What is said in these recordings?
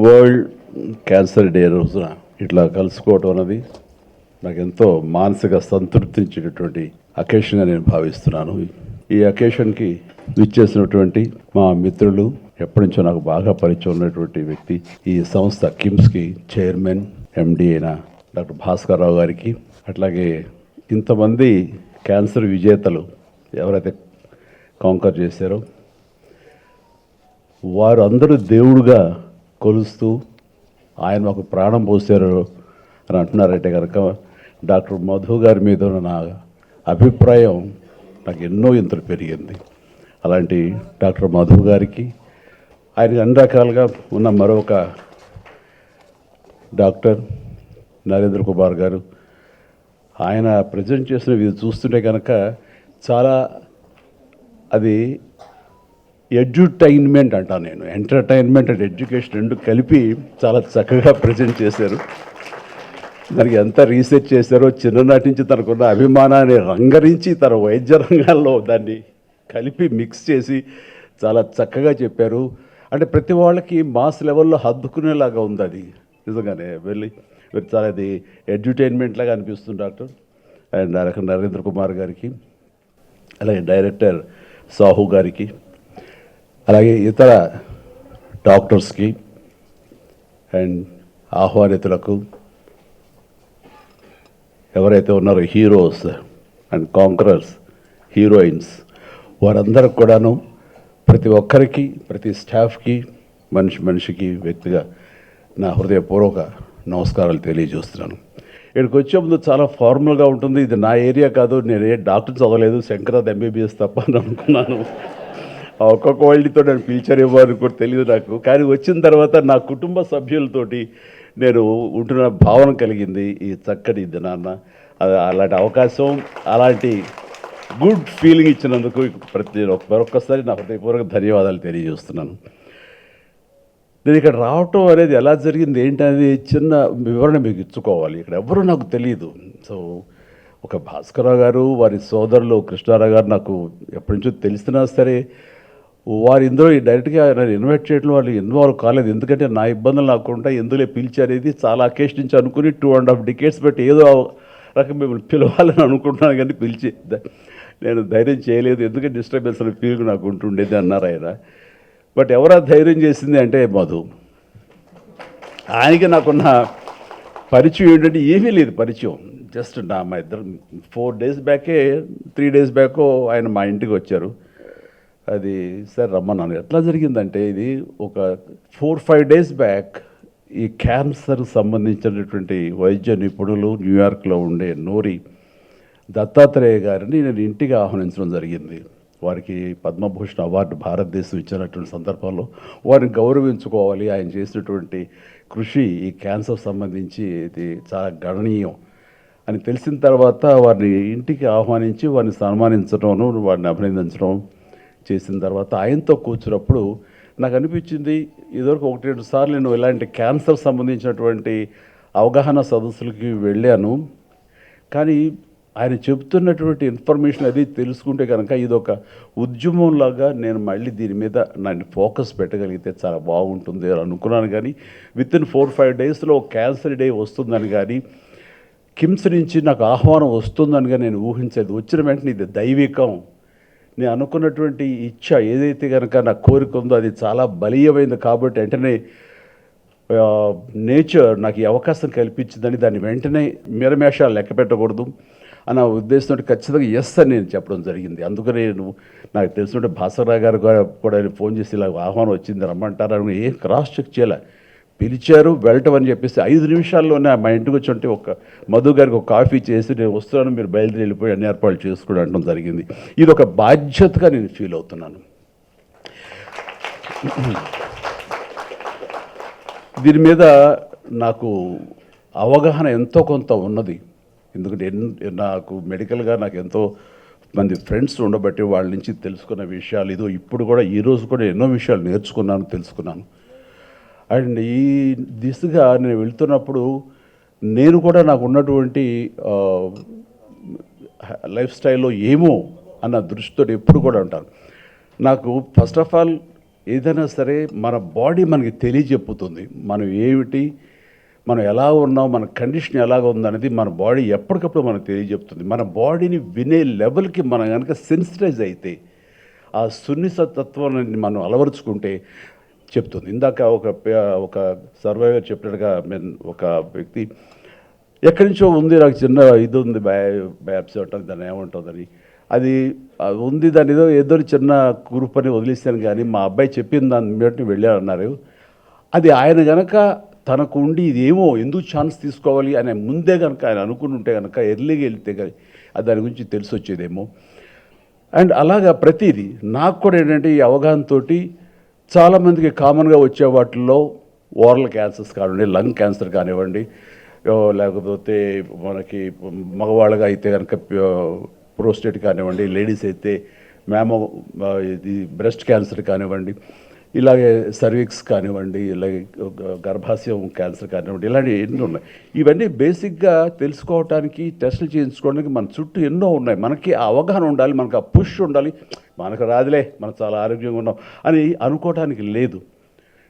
World cancer day రోజున ఇట్లా కలుసుకోవటం అన్నది నాకు ఎంతో మానసిక సంతృప్తించేటటువంటి అకేషన్గా నేను భావిస్తున్నాను. ఈ అకేషన్కి విచ్చేసినటువంటి మా మిత్రులు, ఎప్పటి నుంచో నాకు బాగా పరిచయం ఉన్నటువంటి వ్యక్తి, ఈ సంస్థ కిమ్స్కి చైర్మన్ ఎండి అయిన డాక్టర్ భాస్కర్ రావు గారికి, అట్లాగే ఇంతమంది క్యాన్సర్ విజేతలు ఎవరైతే కాంకర్ చేశారో వారు అందరూ దేవుడుగా కొలుస్తూ ఆయన మాకు ప్రాణం పోసారు అని అంటున్నారంటే కనుక డాక్టర్ మధు గారి మీద ఉన్న నా అభిప్రాయం నాకు ఎన్నో ఇంతలు పెరిగింది. అలాంటి డాక్టర్ మధు గారికి, ఆయన అన్ని రకాలుగా ఉన్న మరొక డాక్టర్ నరేంద్ర కుమార్ గారు, ఆయన ప్రజెంట్ చేసినవి చూస్తుంటే కనుక చాలా అది ఎడ్యుటైన్మెంట్ అంటాను నేను. ఎంటర్టైన్మెంట్ అండ్ ఎడ్యుకేషన్ రెండు కలిపి చాలా చక్కగా ప్రజెంట్ చేశారు. దానికి ఎంత రీసెర్చ్ చేశారో, చిన్ననాటి నుంచి తనకున్న అభిమానాన్ని రంగరించి తన వైద్య రంగాల్లో దాన్ని కలిపి మిక్స్ చేసి చాలా చక్కగా చెప్పారు. అంటే ప్రతి వాళ్ళకి మాస్ లెవెల్లో హద్దుకునేలాగా ఉంది అది. నిజంగానే చాలా అది ఎడ్యుటైన్మెంట్ లాగా అనిపిస్తుంది డాక్టర్. అండ్ నరేంద్ర కుమార్ గారికి, అలాగే డైరెక్టర్ సాహు గారికి, అలాగే ఇతర డాక్టర్స్కి అండ్ ఆహ్వానితులకు, ఎవరైతే ఉన్నారో హీరోస్ అండ్ కాంకరర్స్, హీరోయిన్స్, వారందరికి కూడాను ప్రతి ఒక్కరికి, ప్రతి స్టాఫ్కి, మనిషికి వ్యక్తిగా నా హృదయపూర్వక నమస్కారాలు తెలియజేస్తున్నాను. ఇక్కడికి వచ్చే ముందు చాలా ఫార్మల్గా ఉంటుంది. ఇది నా ఏరియా కాదు, నేను ఏ డాక్టర్ చదవలేదు, శంకరాద్ ఎంబీబీఎస్ తప్ప అని అనుకున్నాను. ఒక్కొక్క వాళ్ళతో నన్ను పిలిచారేమో అని కూడా తెలియదు నాకు. కానీ వచ్చిన తర్వాత నా కుటుంబ సభ్యులతోటి నేను ఉంటున్న భావన కలిగింది ఈ చక్కటి దినాన్న. అలాంటి అవకాశం, అలాంటి గుడ్ ఫీలింగ్ ఇచ్చినందుకు మరొక్కసారి నా హృదయపూర్వక ధన్యవాదాలు తెలియజేస్తున్నాను. నేను ఇక్కడ రావటం అనేది ఎలా జరిగింది ఏంటనేది చిన్న వివరణ మీకు ఇచ్చుకోవాలి. ఇక్కడ ఎవరు నాకు తెలియదు. సో ఒక భాస్కరరావు గారు, వారి సోదరులు కృష్ణారావు గారు నాకు ఎప్పటి నుంచో తెలిసినా సరే వారు ఇందులో డైరెక్ట్గా నన్ను ఇన్వైట్ చేయడం వాళ్ళు ఇన్వాల్వ్ కాలేదు. ఎందుకంటే నా ఇబ్బందులు నాకుంటా ఎందులో పిలిచారేది చాలా అకేషన్ నుంచి అనుకుని 2.5 decades బట్టి ఏదో రకం మిమ్మల్ని పిలవాలని అనుకుంటున్నాను, కానీ పిలిచి నేను ధైర్యం చేయలేదు. ఎందుకంటే డిస్టర్బెన్స్ అనే ఫీలింగ్ నాకు ఉంటుండేది అన్నారు ఆయన. బట్ ఎవరా ధైర్యం చేసింది అంటే మధు. ఆయనకి నాకున్న పరిచయం ఏంటంటే ఏమీ లేదు పరిచయం. జస్ట్ మా ఇద్దరు 4 days బ్యాకే 3 days బ్యాకో ఆయన మా ఇంటికి వచ్చారు. అది సార్ రమ్మన్నాను. ఎట్లా జరిగిందంటే ఇది ఒక 4-5 days బ్యాక్ ఈ క్యాన్సర్ సంబంధించినటువంటి వైద్య నిపుణులు న్యూయార్క్లో ఉండే నోరి దత్తాత్రేయ గారిని నేను ఇంటికి ఆహ్వానించడం జరిగింది. వారికి పద్మభూషణ్ అవార్డు భారతదేశం ఇచ్చినటువంటి సందర్భంలో వారిని గౌరవించుకోవాలి. ఆయన చేసినటువంటి కృషి ఈ క్యాన్సర్ సంబంధించి ఇది చాలా గణనీయం అని తెలిసిన తర్వాత వారిని ఇంటికి ఆహ్వానించి వారిని సన్మానించడం, వారిని అభినందించడం చేసిన తర్వాత ఆయనతో కూర్చున్నప్పుడు నాకు అనిపించింది, ఇదివరకు 1-2 సార్లు నేను ఇలాంటి క్యాన్సర్ సంబంధించినటువంటి అవగాహన సదస్సులకి వెళ్ళాను. కానీ ఆయన చెప్తున్నటువంటి ఇన్ఫర్మేషన్ అది తెలుసుకుంటే కనుక ఇది ఒక ఉద్యమంలాగా నేను మళ్ళీ దీని మీద నన్ను ఫోకస్ పెట్టగలిగితే చాలా బాగుంటుంది అని అనుకున్నాను. కానీ వితిన్ 4-5 daysలో క్యాన్సర్ డే వస్తుందని కానీ కిమ్స్ నుంచి నాకు ఆహ్వానం వస్తుందని కానీ నేను ఊహించేది. వచ్చిన వెంటనే ఇది దైవికం, నేను అనుకున్నటువంటి ఇచ్చ ఏదైతే కనుక నా కోరిక ఉందో అది చాలా బలీయమైంది. కాబట్టి వెంటనే నేచర్ నాకు ఈ అవకాశం కల్పించిందని దాన్ని వెంటనే మిరమేషాలు లెక్క పెట్టకూడదు అన్న ఉద్దేశంతో ఖచ్చితంగా ఎస్ అని నేను చెప్పడం జరిగింది. అందుకని నాకు తెలిసినట్టు భాస్కరరావు గారు కూడా ఫోన్ చేసి ఇలా ఆహ్వానం వచ్చింది రమ్మంటారు. ఏం క్రాస్ చెక్ చేయలే, పిలిచారు వెళ్ళటం అని చెప్పేసి 5 నిమిషాల్లోనే మా ఇంటికి వచ్చి ఉంటే ఒక మధు గారికి ఒక కాఫీ చేసి నేను వస్తున్నాను, మీరు బయలుదేరి వెళ్ళిపోయి అన్ని ఏర్పాట్లు చేసుకోవడం అనడం జరిగింది. ఇది ఒక బాధ్యతగా నేను ఫీల్ అవుతున్నాను. దీని మీద నాకు అవగాహన ఎంతో కొంత ఉన్నది. ఎందుకంటే నాకు మెడికల్గా నాకు ఎంతో మంది ఫ్రెండ్స్ ఉండబట్టి వాళ్ళ నుంచి తెలుసుకున్న విషయాలు ఇదో ఇప్పుడు కూడా ఈరోజు కూడా ఎన్నో విషయాలు నేర్చుకున్నాను, తెలుసుకున్నాను. అండ్ ఈ దిశగా నేను వెళ్తున్నప్పుడు నేను కూడా నాకు ఉన్నటువంటి లైఫ్ స్టైల్లో ఏమో అన్న దృష్టితో ఎప్పుడు కూడా ఉంటాను. నాకు ఫస్ట్ ఆఫ్ ఆల్ ఏదైనా సరే మన బాడీ మనకి తెలియజెప్పుతుంది మనం ఏమిటి, మనం ఎలా ఉన్నాం, మన కండిషన్ ఎలాగ ఉందనేది మన బాడీ ఎప్పటికప్పుడు మనకు తెలియజెప్తుంది. మన బాడీని వినే లెవెల్కి మనం కనుక సెన్సిటైజ్ అయితే, ఆ సున్నితత్వాన్ని మనం అలవరుచుకుంటే చెప్తుంది. ఇందాక ఒక సర్వైవర్ చెప్పినట్టుగా ఒక వ్యక్తి ఎక్కడి నుంచో ఉంది, నాకు చిన్న ఇది ఉంది, బయాప్సీ ఉంటుంది, దాన్ని ఏముంటుందని, అది ఉంది, దాని ఏదో చిన్న గ్రూప్ అని వదిలేస్తాను, కానీ మా అబ్బాయి చెప్పిన దాన్ని బట్టి వెళ్ళారన్నారు. అది ఆయన కనుక తనకు ఉండి ఇదేమో ఎందుకు ఛాన్స్ తీసుకోవాలి అనే ముందే కనుక ఆయన అనుకుని ఉంటే కనుక ఎర్లీగా వెళ్తే కానీ దాని గురించి తెలిసి వచ్చేదేమో. అండ్ అలాగా ప్రతిదీ నాకు కూడా ఏంటంటే ఈ అవగాహనతో చాలామందికి కామన్గా వచ్చే వాటిల్లో ఓరల్ క్యాన్సర్స్ కానివ్వండి, లంగ్ క్యాన్సర్ కానివ్వండి, లేకపోతే మనకి మగవాళ్ళగా అయితే కనుక ప్రోస్టేట్ కానివ్వండి, లేడీస్ అయితే ఇది బ్రెస్ట్ క్యాన్సర్ కానివ్వండి, ఇలాగే సర్విక్స్ కానివ్వండి, ఇలాగే గర్భాశయం క్యాన్సర్ కానివ్వండి, ఇలాంటివి ఎన్నో ఉన్నాయి. ఇవన్నీ బేసిక్గా తెలుసుకోవటానికి, టెస్టులు చేయించుకోవడానికి మన చుట్టూ ఎన్నో ఉన్నాయి. మనకి ఆ అవగాహన ఉండాలి, మనకు ఆ పుష్ ఉండాలి. మనకు రాదులే, మనం చాలా ఆరోగ్యంగా ఉన్నాం అని అనుకోవటానికి లేదు.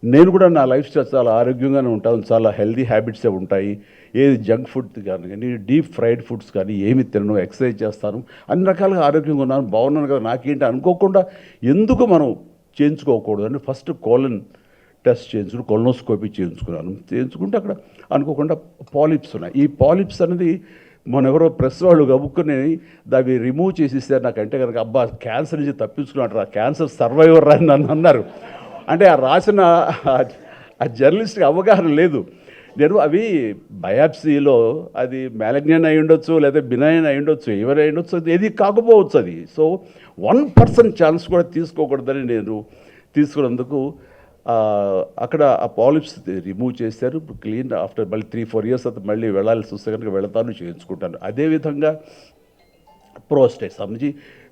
నేను కూడా నా లైఫ్ స్టైల్ చాలా ఆరోగ్యంగానే ఉంటాను, చాలా హెల్దీ హ్యాబిట్సే ఉంటాయి. ఏది జంక్ ఫుడ్ కానీ డీప్ ఫ్రైడ్ ఫుడ్స్ కానీ ఏమి తినను, ఎక్సర్సైజ్ చేస్తాను, అన్ని రకాలుగా ఆరోగ్యంగా ఉన్నాను, బాగున్నాను కదా, నాకేంటి అనుకోకుండా ఎందుకు మనం చేయించుకోకూడదు అని ఫస్ట్ కోలన్ టెస్ట్ చేయించుకుని కొలనోస్కోపీ చేయించుకుంటే అక్కడ అనుకోకుండా పాలిప్స్ ఉన్నాయి. ఈ పాలిప్స్ అనేది మన ఎవరో ప్రెస్ వాళ్ళు గబుక్కుని దాన్ని రిమూవ్ చేసేసారు. నాకంటే కనుక అబ్బా క్యాన్సర్ నుంచి తప్పించుకున్నాడు రా, క్యాన్సర్ సర్వైవర్ అని నన్ను అన్నారు. అంటే ఆ రాసిన ఆ జర్నలిస్ట్కి అవగాహన లేదు. నేను అవి బయాప్సీలో అది మ్యాలిగ్నెంట్ అయి ఉండొచ్చు, లేదా బినైన్ అయి ఉండొచ్చు, ఎవరు అయి ఉండొచ్చు, అది ఏది కాకపోవచ్చు. అది సో 1% ఛాన్స్ కూడా తీసుకోకూడదని నేను తీసుకున్నందుకు అక్కడ ఆ పాలిప్స్ రిమూవ్ చేశారు. క్లీన్ ఆఫ్టర్ మళ్ళీ 3-4 ఇయర్స్ తర్వాత మళ్ళీ వెళ్ళాల్సి వస్తే కనుక వెళతాను, చేయించుకుంటాను. అదేవిధంగా ప్రోస్టేట్ సంబంధించి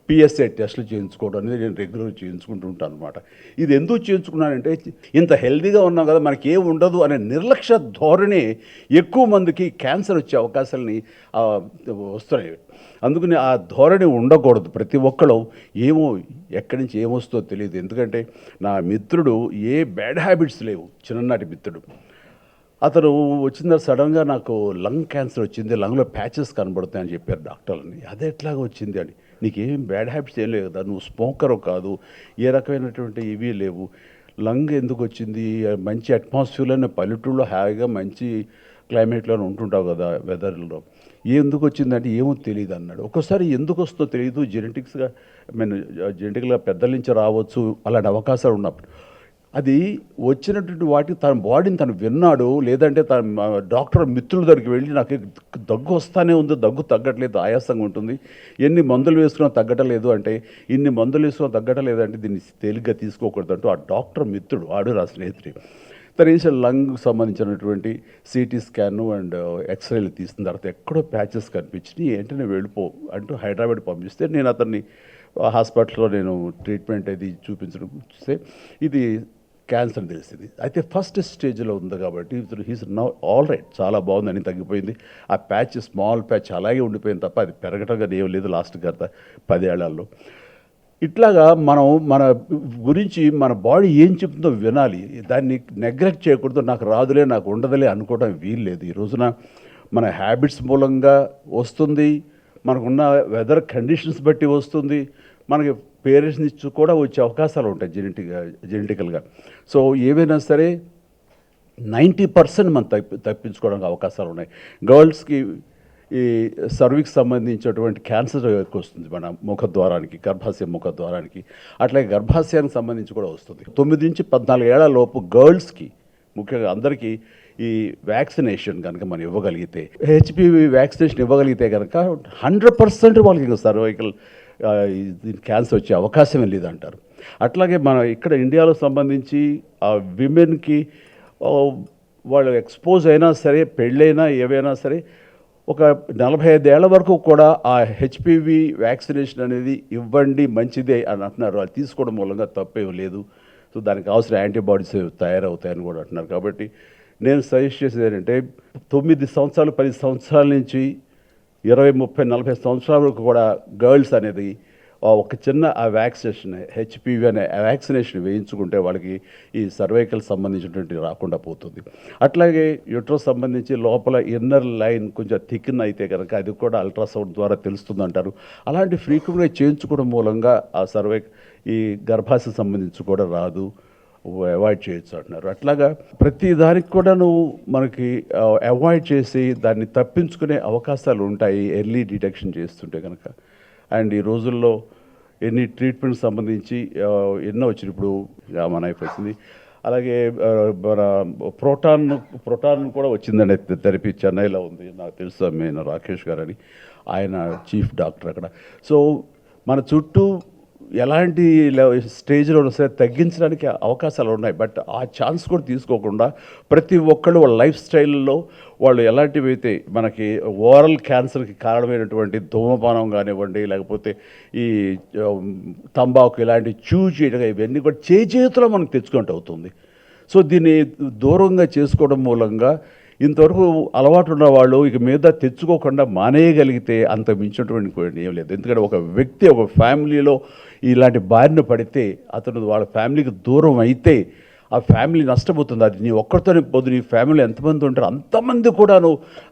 పిఎస్ఏ టెస్టులు చేయించుకోవడం అనేది నేను రెగ్యులర్గా చేయించుకుంటూ ఉంటాను అనమాట. ఇది ఎందుకు చేయించుకున్నానంటే, ఇంత హెల్తీగా ఉన్నాం కదా, మనకి ఏం ఉండదు అనే నిర్లక్ష్య ధోరణి ఎక్కువ మందికి క్యాన్సర్ వచ్చే అవకాశాలని వస్తున్నాయి. అందుకని ఆ ధోరణి ఉండకూడదు. ప్రతి ఒక్కళ్ళు ఏమో ఎక్కడి నుంచి ఏమొస్తుందో తెలియదు. ఎందుకంటే నా మిత్రుడు ఏ బ్యాడ్ హ్యాబిట్స్ లేవు, చిన్ననాటి మిత్రుడు. అతను వచ్చిన సడన్గా నాకు లంగ్ క్యాన్సర్ వచ్చింది, లంగ్లో ప్యాచెస్ కనబడుతాయని చెప్పారు డాక్టర్లని. అదే ఎట్లాగా వచ్చింది అని, నీకేం బ్యాడ్ హ్యాబిట్స్ ఏం లేవు కదా, నువ్వు స్మోకరు కాదు, ఏ రకమైనటువంటి ఇవి లేవు, లంగ్ ఎందుకు వచ్చింది, మంచి అట్మాస్ఫియర్లోనే పల్లెటూరులో హాయిగా మంచి క్లైమేట్లోనే ఉంటుంటావు కదా వెదర్లో, ఎందుకు వచ్చిందంటే ఏమో తెలియదు అన్నాడు. ఒక్కోసారి ఎందుకు వస్తుందో తెలియదు, జెనెటిక్గా పెద్దల నుంచి రావచ్చు, అలాంటి అవకాశాలు ఉన్నప్పుడు అది వచ్చినటువంటి వాటికి తన బాడీని తను విన్నాడు. లేదంటే తన డాక్టర్ మిత్రుల దగ్గరికి వెళ్ళి నాకు దగ్గు వస్తానే ఉంది, దగ్గు తగ్గట్లేదు, ఆయాసంగా ఉంటుంది, ఎన్ని మందులు వేసుకున్నా తగ్గటలేదు అంటే, ఇన్ని మందులు వేసుకున్నా తగ్గటలేదంటే దీన్ని తేలిగ్గా తీసుకోకూడదు అంటూ ఆ డాక్టర్ మిత్రుడు, ఆడు నా స్నేహితుడు, తను వేసే లంగ్ సంబంధించినటువంటి సిటీ స్కాను అండ్ ఎక్స్రేలు తీసిన తర్వాత ఎక్కడో ప్యాచెస్ కనిపించినాయి, ఏంటనే వెళ్ళిపో అంటూ హైదరాబాద్ పంపిస్తే నేను అతన్ని హాస్పిటల్లో నేను ట్రీట్మెంట్ అది చూపించడం చూస్తే ఇది క్యాన్సర్ తెలిసింది. అయితే ఫస్ట్ స్టేజ్లో ఉంది కాబట్టి హీస్ నౌ ఆల్ రైట్, చాలా బాగుందని తగ్గిపోయింది. ఆ ప్యాచ్ స్మాల్ ప్యాచ్ అలాగే ఉండిపోయింది తప్ప అది పెరగటంగా ఏం లేదు లాస్ట్ గత 10 ఏళ్లలో. ఇట్లాగా మనం మన గురించి మన బాడీ ఏం చెప్తుందో వినాలి, దాన్ని నెగ్లెక్ట్ చేయకూడదు. నాకు రాదులే, నాకు ఉండదులే అనుకోవడం వీల్లేదు. ఈ రోజున మన హ్యాబిట్స్ మూలంగా వస్తుంది, మనకున్న వెదర్ కండిషన్స్ బట్టి వస్తుంది, మనకి పేరెంట్స్ నుంచి కూడా వచ్చే అవకాశాలు ఉంటాయి జెనెటికల్గా. సో ఏవైనా సరే 90% మనం తప్పించుకోవడానికి అవకాశాలు ఉన్నాయి. గర్ల్స్కి ఈ సర్విక్స్ సంబంధించినటువంటి క్యాన్సర్ ఎక్కువ వస్తుంది మన ముఖద్వారానికి, గర్భాశయ ముఖద్వారానికి, అట్లాగే గర్భాశయానికి సంబంధించి కూడా వస్తుంది. 9 నుంచి 14 ఏళ్ల లోపు గర్ల్స్కి ముఖ్యంగా అందరికీ ఈ వ్యాక్సినేషన్ కనుక మనం ఇవ్వగలిగితే, హెచ్పివి వ్యాక్సినేషన్ ఇవ్వగలిగితే కనుక 100% వాళ్ళకి ఇంకా సర్వైకల్ క్యాన్సర్ వచ్చే అవకాశమే లేదంటారు. అట్లాగే మన ఇక్కడ ఇండియాలో సంబంధించి ఆ విమెన్కి వాళ్ళు ఎక్స్పోజ్ అయినా సరే, పెళ్ళైనా ఏవైనా సరే, ఒక 45 ఏళ్ల వరకు కూడా ఆ హెచ్పివి వ్యాక్సినేషన్ అనేది ఇవ్వండి, మంచిదే అని అంటున్నారు. అది తీసుకోవడం మూలంగా తప్పేం లేదు. సో దానికి అవసరం యాంటీబాడీస్ తయారవుతాయని కూడా అంటున్నారు. కాబట్టి నేను సజెస్ట్ చేసేది ఏంటంటే 9 సంవత్సరాలు 10 సంవత్సరాల నుంచి 20, 30, 40 సంవత్సరాల వరకు కూడా గర్ల్స్ అనేది ఒక చిన్న ఆ వ్యాక్సినేషన్ హెచ్పివి అనే వ్యాక్సినేషన్ వేయించుకుంటే వాళ్ళకి ఈ సర్వైకల్ సంబంధించినటువంటి రాకుండా పోతుంది. అట్లాగే యూట్రస్ సంబంధించి లోపల ఇన్నర్ లైన్ కొంచెం థిక్న్ అయితే కనుక అది కూడా అల్ట్రాసౌండ్ ద్వారా తెలుస్తుంది అంటారు. అలాంటి ఫ్రీక్వెంట్గా చేయించుకోవడం మూలంగా ఆ ఈ గర్భాశయ సంబంధించి కూడా రాదు, అవాయిడ్ చేయొచ్చు అంటున్నారు. అట్లాగా ప్రతి దానికి కూడాను మనకి అవాయిడ్ చేసి దాన్ని తప్పించుకునే అవకాశాలు ఉంటాయి ఎర్లీ డిటెక్షన్ చేస్తుంటే కనుక. అండ్ ఈ రోజుల్లో ఎన్ని ట్రీట్మెంట్ సంబంధించి ఎన్నో వచ్చినాయి. ఇప్పుడు నైఫ్ వచ్చింది, అలాగే మన ప్రోటాన్ కూడా వచ్చిందండి థెరపీ, చెన్నైలో ఉంది, నాకు తెలుసు. నేను రాకేష్ గారు అని, ఆయన చీఫ్ డాక్టర్ అక్కడ. సో మన చుట్టూ ఎలాంటి స్టేజ్లో సరే తగ్గించడానికి అవకాశాలు ఉన్నాయి. బట్ ఆ ఛాన్స్ కూడా తీసుకోకుండా ప్రతి ఒక్కళ్ళు వాళ్ళ లైఫ్ స్టైల్లో వాళ్ళు ఎలాంటివి అయితే మనకి ఓరల్ క్యాన్సర్కి కారణమైనటువంటి ధూమపానం కానివ్వండి, లేకపోతే ఈ తంబాకు ఇలాంటి చేయడం, ఇవన్నీ కూడా చేతిలో మనకు తెచ్చుకుంటూ అవుతుంది. సో దీన్ని దూరంగా చేసుకోవడం మూలంగా ఇంతవరకు అలవాటు ఉన్న వాళ్ళు ఇక మీద తెచ్చుకోకుండా మానేయగలిగితే అంత మించినటువంటి ఏం లేదు. ఎందుకంటే ఒక వ్యక్తి ఒక ఫ్యామిలీలో ఇలాంటి బారిన పడితే అతను వాళ్ళ ఫ్యామిలీకి దూరం అయితే ఆ ఫ్యామిలీ నష్టపోతుంది. అది నీ ఒక్కరితోనే పోదు, నీ ఫ్యామిలీలో ఎంతమంది ఉంటారో అంతమంది కూడాను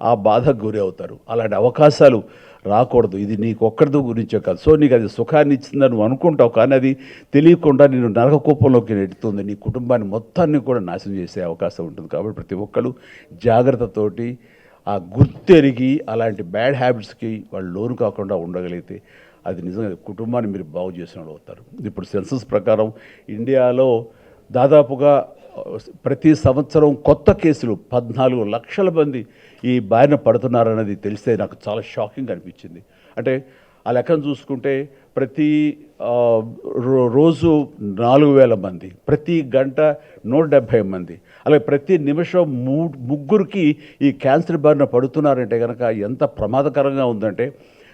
ఆ బాధకు గురి అవుతారు. అలాంటి అవకాశాలు రాకూడదు. ఇది నీకు ఒక్కరితో గురించే కాదు. సో నీకు అది సుఖాన్ని ఇచ్చిందని నువ్వు అనుకుంటావు, కానీ అది తెలియకుండా నేను నరక కూపంలోకి నెడుతుంది, నీ కుటుంబాన్ని మొత్తాన్ని కూడా నాశనం చేసే అవకాశం ఉంటుంది. కాబట్టి ప్రతి ఒక్కరు జాగ్రత్తతోటి ఆ గుర్తెరిగి అలాంటి బ్యాడ్ హ్యాబిట్స్కి వాళ్ళు లోను కాకుండా ఉండగలిగితే అది నిజంగా కుటుంబాన్ని మీరు బాగు చేసిన వాళ్ళు అవుతారు. ఇప్పుడు సెన్సస్ ప్రకారం ఇండియాలో దాదాపుగా ప్రతి సంవత్సరం కొత్త కేసులు 14 లక్షల మంది ఈ బారిన పడుతున్నారన్నది తెలిస్తే నాకు చాలా షాకింగ్ అనిపించింది. అంటే ఆ లెక్కను చూసుకుంటే ప్రతి రోజు 4,000 మంది, ప్రతి గంట 170 మంది, అలాగే ప్రతి నిమిషం ముగ్గురికి ఈ క్యాన్సర్ బారిన పడుతున్నారంటే కనుక ఎంత ప్రమాదకరంగా ఉందంటే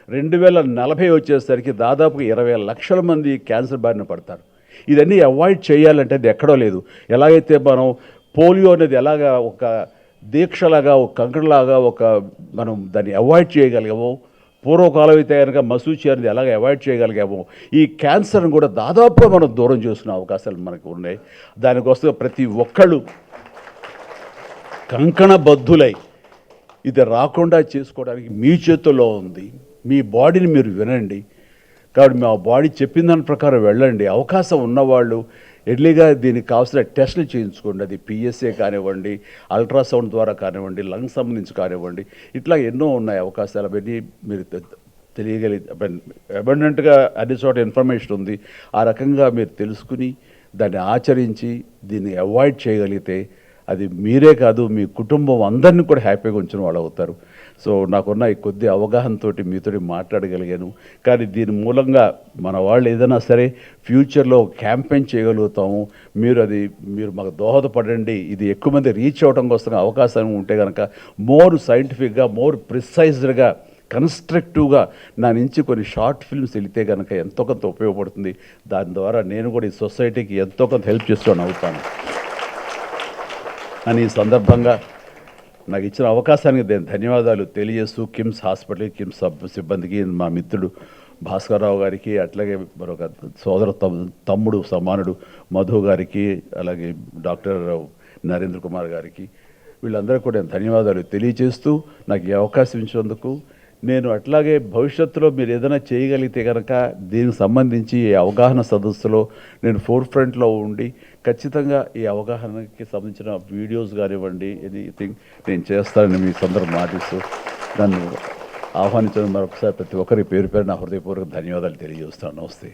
2040 వచ్చేసరికి దాదాపు 20 లక్షల మంది క్యాన్సర్ బారిన పడతారు. ఇదన్నీ అవాయిడ్ చేయాలంటే అది ఎక్కడో లేదు. ఎలాగైతే మనం పోలియో అనేది ఎలాగా ఒక దీక్షలాగా, ఒక కంకణలాగా మనం దాన్ని అవాయిడ్ చేయగలిగామో, పూర్వకాలం అయితే కనుక మసూచి అనేది ఎలాగ అవాయిడ్ చేయగలిగామో, ఈ క్యాన్సర్ని కూడా దాదాపుగా మనం దూరం చేసుకునే అవకాశాలు మనకు ఉన్నాయి. దానికోసం ప్రతి ఒక్కళ్ళు కంకణబద్ధులై ఇది రాకుండా చేసుకోవడానికి మీ చేతుల్లో ఉంది. మీ బాడీని మీరు వినండి. కాబట్టి మా బాడీ చెప్పిన దాని ప్రకారం వెళ్ళండి. అవకాశం ఉన్నవాళ్ళు ఎర్లీగా దీనికి కావాల్సిన టెస్టులు చేయించుకోండి. అది పిఎస్ఏ కానివ్వండి, అల్ట్రాసౌండ్ ద్వారా కానివ్వండి, లంగ్స్ సంబంధించి కానివ్వండి, ఇట్లా ఎన్నో ఉన్నాయి అవకాశాలు. అవన్నీ మీరు అబండెంట్గా అన్ని చోట ఇన్ఫర్మేషన్ ఉంది. ఆ రకంగా మీరు తెలుసుకుని దాన్ని ఆచరించి దీన్ని అవాయిడ్ చేయగలిగితే అది మీరే కాదు మీ కుటుంబం అందరినీ కూడా హ్యాపీగా ఉంచిన వాళ్ళు అవుతారు. సో నాకున్న ఈ కొద్ది అవగాహనతో మీతో మాట్లాడగలిగాను. కానీ దీని మూలంగా మన వాళ్ళు ఏదైనా సరే ఫ్యూచర్లో క్యాంపెయిన్ చేయగలుగుతాము. మీరు మాకు దోహదపడండి. ఇది ఎక్కువ మంది రీచ్ అవ్వడం కోసం అవకాశం ఉంటే కనుక మోర్ సైంటిఫిక్గా, మోర్ ప్రిసైజ్డ్గా, కన్స్ట్రక్టివ్గా నా నుంచి కొన్ని షార్ట్ ఫిల్మ్స్ వెళితే కనుక ఎంతో కొంత ఉపయోగపడుతుంది. దాని ద్వారా నేను కూడా ఈ సొసైటీకి ఎంతో కొంత హెల్ప్ చేస్తూ అవుతాను అని ఈ సందర్భంగా నాకు ఇచ్చిన అవకాశానికి నేను ధన్యవాదాలు తెలియజేస్తూ కిమ్స్ హాస్పిటల్, కిమ్స్ సిబ్బందికి, మా మిత్రుడు భాస్కర్రావు గారికి, అట్లాగే మరొక సోదర తమ్ముడు సమానుడు మధు గారికి, అలాగే డాక్టర్ నరేంద్ర కుమార్ గారికి, వీళ్ళందరికీ కూడా నేను ధన్యవాదాలు తెలియజేస్తూ నాకు ఈ అవకాశం ఇచ్చినందుకు. నేను అట్లాగే భవిష్యత్తులో మీరు ఏదైనా చేయగలిగితే కనుక దీనికి సంబంధించి ఈ అవగాహన సదస్సులో నేను ఫ్రంట్లో ఉండి ఖచ్చితంగా ఈ అవగాహనకి సంబంధించిన వీడియోస్ కానివ్వండి, ఎనీథింగ్ నేను చేస్తానని మీ సందర్భం మాటిస్తూ నన్ను ఆహ్వానించడం మరొకసారి ప్రతి ఒక్కరి పేరు నా హృదయపూర్వక ధన్యవాదాలు తెలియజేస్తాను. నమస్తే.